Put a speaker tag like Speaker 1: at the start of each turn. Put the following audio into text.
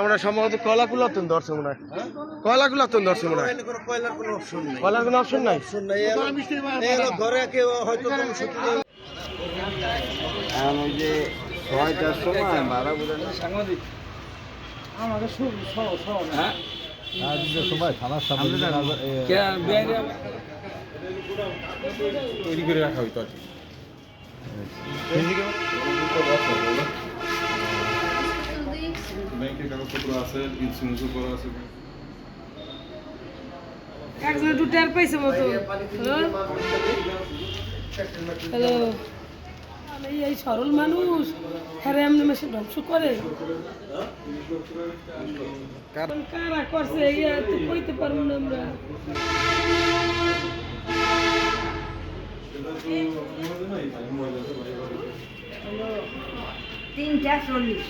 Speaker 1: আমরা সম্ভবত কয়লাকুলা তো ধরছে মনে হয়, কয়লাকুলা তো ধরছে মনে হয়।
Speaker 2: কয়লার কোনো অপশন নেই,
Speaker 1: কয়লার কোনো অপশন নাই।
Speaker 2: ধরে কেউ হয়তো যে 6টার সময় ভাড়া বুঝেন সাংবাদিক আমাদের হ্যাঁ সবাই থানার সামনে তৈরি করে রাখা হইতো আর কি। ব্যাংকের কাগজপত্র আছে, ইন্স্যুরেন্সও করা আছে।
Speaker 3: একজন দুটার পয়সা মতো। হ্যালো, আমি এই সরল মানুষ হ্যাঁ এমনি মেশিন ধ্বংস করে কারা করছে তো কইতে পারবো না আমরা।
Speaker 4: 3টা 40